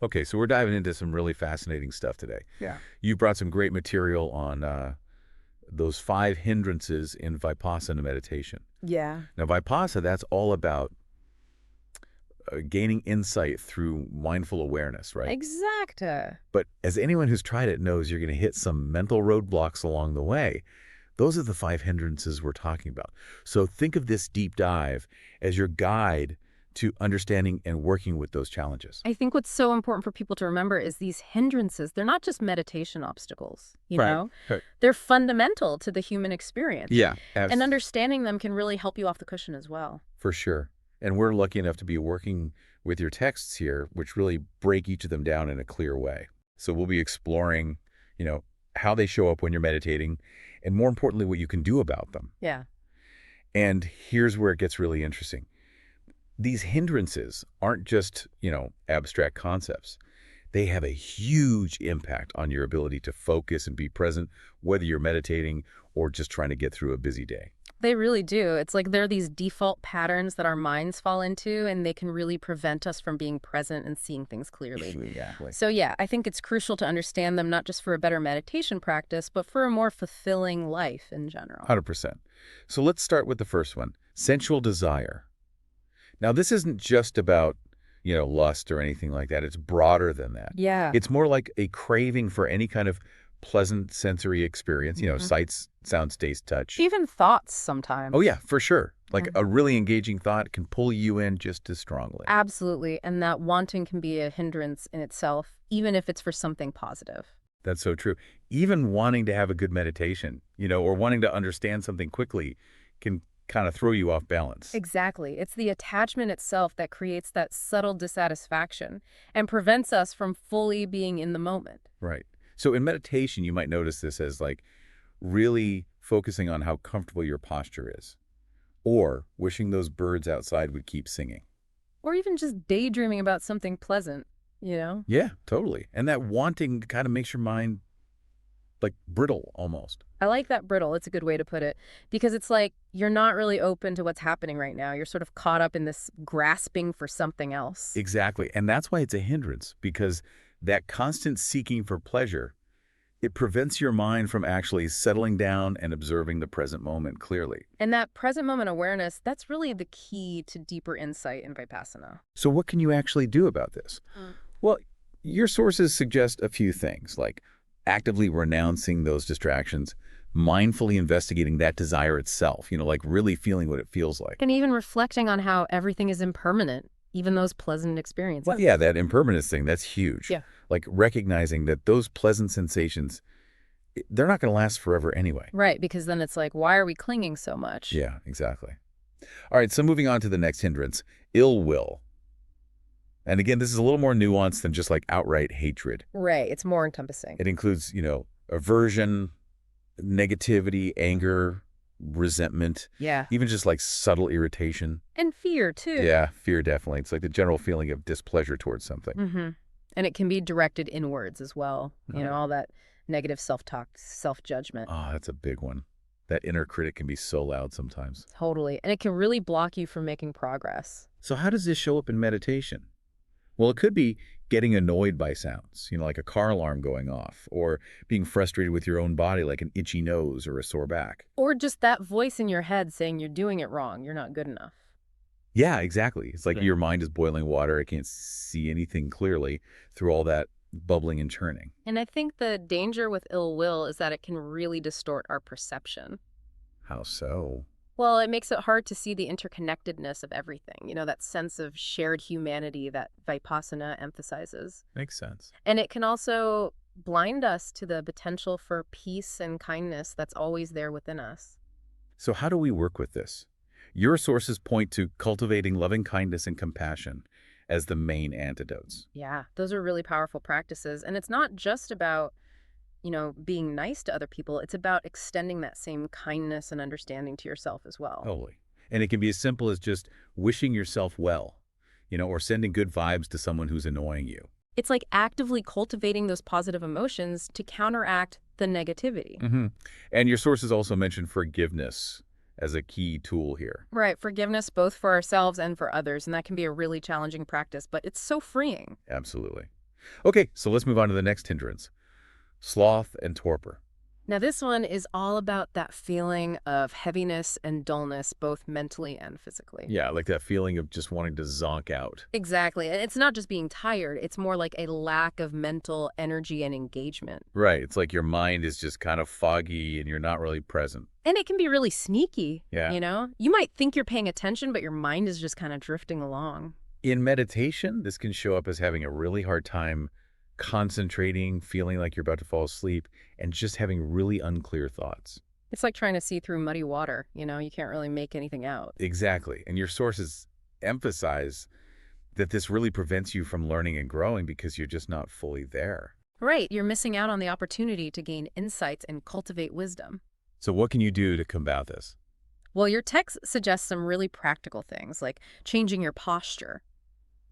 Okay, so we're diving into some really fascinating stuff today. Yeah. You brought some great material on those 5 hindrances in Vipassana meditation. Yeah. Now, Vipassana, that's all about gaining insight through mindful awareness, right? Exact. But as anyone who's tried it knows, you're going to hit some mental roadblocks along the way. Those are the 5 hindrances we're talking about. So think of this deep dive as your guide to understanding and working with those challenges. I think what's so important for people to remember is these hindrances, they're not just meditation obstacles, you Right. know? Right. They're fundamental to the human experience. Yeah, And understanding them can really help you off the cushion as well. for sure. And we're lucky enough to be working with your texts here, which really break each of them down in a clear way. So we'll be exploring, how they show up when you're meditating, and more importantly, what you can do about them. Yeah. And here's where it gets really interesting. These hindrances aren't just, abstract concepts. They have a huge impact on your ability to focus and be present, whether you're meditating or just trying to get through a busy day. They really do. It's like there are these default patterns that our minds fall into, and they can really prevent us from being present and seeing things clearly. Exactly. So yeah, I think it's crucial to understand them not just for a better meditation practice, but for a more fulfilling life in general. 100%. So let's start with the first one, sensual desire. Now, this isn't just about, lust or anything like that. It's broader than that. Yeah. It's more like a craving for any kind of pleasant sensory experience, sights, sounds, taste, touch. Even thoughts sometimes. Oh, yeah, for sure. Like a really engaging thought can pull you in just as strongly. Absolutely. And that wanting can be a hindrance in itself, even if it's for something positive. That's so true. Even wanting to have a good meditation, or wanting to understand something quickly can kind of throw you off balance. Exactly. It's the attachment itself that creates that subtle dissatisfaction and prevents us from fully being in the moment. Right. So in meditation, you might notice this as like really focusing on how comfortable your posture is, or wishing those birds outside would keep singing. Or even just daydreaming about something pleasant. Yeah, totally. And that wanting kind of makes your mind like brittle almost. I like that brittle. It's a good way to put it. Because it's like you're not really open to what's happening right now. You're sort of caught up in this grasping for something else. Exactly. And that's why it's a hindrance, because that constant seeking for pleasure, it prevents your mind from actually settling down and observing the present moment clearly. And that present moment awareness, that's really the key to deeper insight in Vipassana. So what can you actually do about this? Well, your sources suggest a few things, like actively renouncing those distractions, mindfully investigating that desire itself, like really feeling what it feels like. And even reflecting on how everything is impermanent, even those pleasant experiences. Well, yeah, that impermanence thing, that's huge. Yeah. Like recognizing that those pleasant sensations, they're not going to last forever anyway. Right, because then it's like, why are we clinging so much? Yeah, exactly. All right, so moving on to the next hindrance, ill will. And again, this is a little more nuanced than just like outright hatred. Right, it's more encompassing. It includes, aversion, negativity, anger, resentment, Yeah. even just like subtle irritation. And fear, too. Yeah, fear definitely. It's like the general feeling of displeasure towards something. Mm-hmm. And it can be directed inwards as well. Right. All that negative self-talk, self-judgment. Oh, that's a big one. That inner critic can be so loud sometimes. Totally. And it can really block you from making progress. So how does this show up in meditation? Well, it could be getting annoyed by sounds, like a car alarm going off, or being frustrated with your own body like an itchy nose or a sore back. Or just that voice in your head saying you're doing it wrong, you're not good enough. Yeah, exactly. It's like Yeah. your mind is boiling water. It can't see anything clearly through all that bubbling and churning. And I think the danger with ill will is that it can really distort our perception. How so? Well, it makes it hard to see the interconnectedness of everything, that sense of shared humanity that Vipassana emphasizes. Makes sense. And it can also blind us to the potential for peace and kindness that's always there within us. So how do we work with this? Your sources point to cultivating loving kindness and compassion as the main antidotes. Yeah, those are really powerful practices. And it's not just about, being nice to other people. It's about extending that same kindness and understanding to yourself as well. Totally. And it can be as simple as just wishing yourself well, or sending good vibes to someone who's annoying you. It's like actively cultivating those positive emotions to counteract the negativity. Mm-hmm. And your sources also mention forgiveness as a key tool here. Right, forgiveness both for ourselves and for others, and that can be a really challenging practice, but it's so freeing. Absolutely. Okay, so let's move on to the next hindrance, sloth and torpor. Now, this one is all about that feeling of heaviness and dullness, both mentally and physically. Yeah, like that feeling of just wanting to zonk out. Exactly. And it's not just being tired, it's more like a lack of mental energy and engagement. Right, it's like your mind is just kind of foggy and you're not really present. And it can be really sneaky, Yeah. you know? You might think you're paying attention, but your mind is just kind of drifting along. In meditation, this can show up as having a really hard time concentrating, feeling like you're about to fall asleep, and just having really unclear thoughts. It's like trying to see through muddy water, you know? You can't really make anything out. Exactly. And your sources emphasize that this really prevents you from learning and growing because you're just not fully there. Right, you're missing out on the opportunity to gain insights and cultivate wisdom. So what can you do to combat this? Well, your text suggests some really practical things, like changing your posture.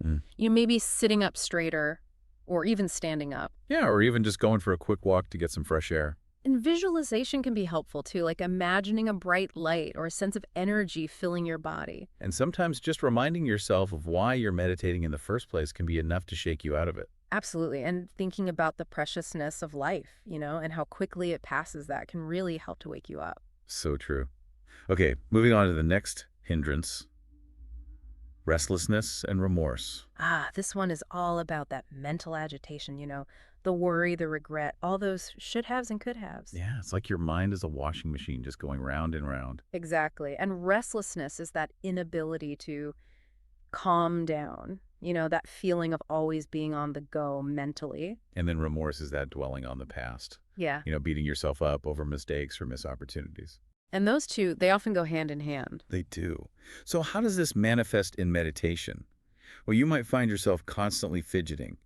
Mm. You may be sitting up straighter or even standing up. Yeah, or even just going for a quick walk to get some fresh air. And visualization can be helpful too, like imagining a bright light or a sense of energy filling your body. And sometimes just reminding yourself of why you're meditating in the first place can be enough to shake you out of it. Absolutely. And thinking about the preciousness of life, you know, and how quickly it passes, that can really help to wake you up. So true. Okay, moving on to the next hindrance, restlessness and remorse. Ah, this one is all about that mental agitation, you know, the worry, the regret, all those should haves and could haves. Yeah, it's like your mind is a washing machine just going round and round. Exactly. And restlessness is that inability to calm down, you know, that feeling of always being on the go mentally. And then remorse is that dwelling on the past, Yeah. beating yourself up over mistakes or missed opportunities. And those two, they often go hand in hand. They do. So how does this manifest in meditation? Well, you might find yourself constantly fidgeting,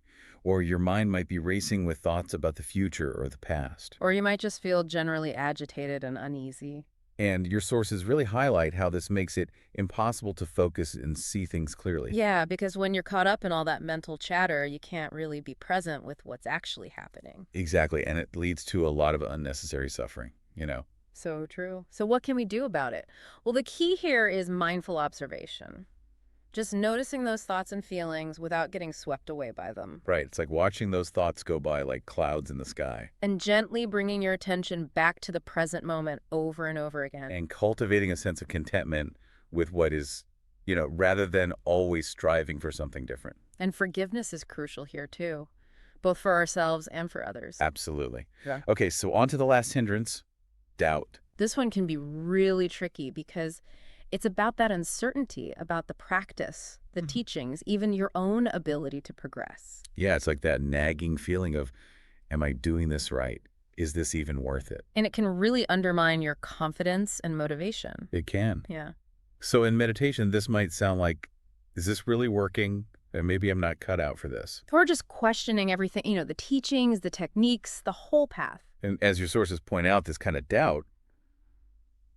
or your mind might be racing with thoughts about the future or the past. Or you might just feel generally agitated and uneasy. And your sources really highlight how this makes it impossible to focus and see things clearly. Yeah, because when you're caught up in all that mental chatter, you can't really be present with what's actually happening. Exactly, and it leads to a lot of unnecessary suffering. So true. So what can we do about it? Well, the key here is mindful observation. Just noticing those thoughts and feelings without getting swept away by them. Right, it's like watching those thoughts go by like clouds in the sky. And gently bringing your attention back to the present moment over and over again. And cultivating a sense of contentment with what is, rather than always striving for something different. And forgiveness is crucial here too, both for ourselves and for others. Absolutely. Yeah. Okay, so on to the last hindrance, doubt. This one can be really tricky because it's about that uncertainty, about the practice, the teachings, even your own ability to progress. Yeah, it's like that nagging feeling of, am I doing this right? Is this even worth it? And it can really undermine your confidence and motivation. It can. Yeah. So in meditation, this might sound like, is this really working? And maybe I'm not cut out for this. Or just questioning everything, you know, the teachings, the techniques, the whole path. And as your sources point out, this kind of doubt,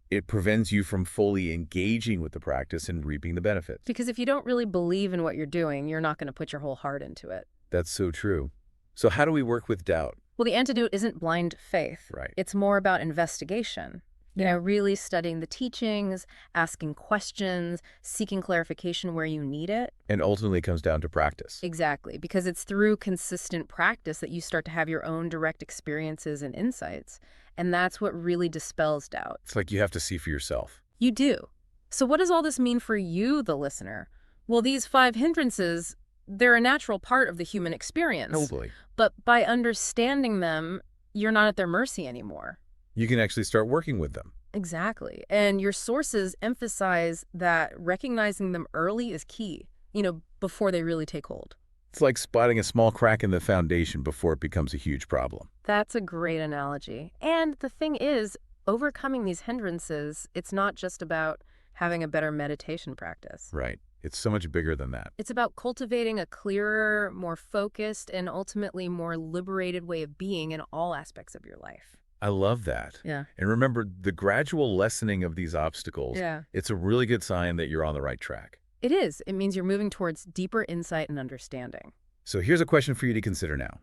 it prevents you from fully engaging with the practice and reaping the benefits. Because if you don't really believe in what you're doing, you're not going to put your whole heart into it. That's so true. So how do we work with doubt? Well, the antidote isn't blind faith. Right. It's more about investigation. You know, really studying the teachings, asking questions, seeking clarification where you need it. And ultimately it comes down to practice. Exactly, because it's through consistent practice that you start to have your own direct experiences and insights. And that's what really dispels doubt. It's like you have to see for yourself. You do. So what does all this mean for you, the listener? Well, these 5 hindrances, they're a natural part of the human experience. Totally. But by understanding them, you're not at their mercy anymore. You can actually start working with them. Exactly. And your sources emphasize that recognizing them early is key, you know, before they really take hold. It's like spotting a small crack in the foundation before it becomes a huge problem. That's a great analogy. And the thing is, overcoming these hindrances, it's not just about having a better meditation practice. Right. It's so much bigger than that. It's about cultivating a clearer, more focused, and ultimately more liberated way of being in all aspects of your life. I love that. Yeah. And remember, the gradual lessening of these obstacles, it's a really good sign that you're on the right track. It is. It means you're moving towards deeper insight and understanding. So here's a question for you to consider now.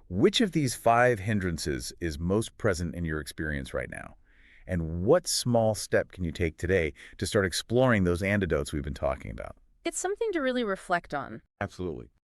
Which of these 5 hindrances is most present in your experience right now? And what small step can you take today to start exploring those antidotes we've been talking about? It's something to really reflect on. Absolutely.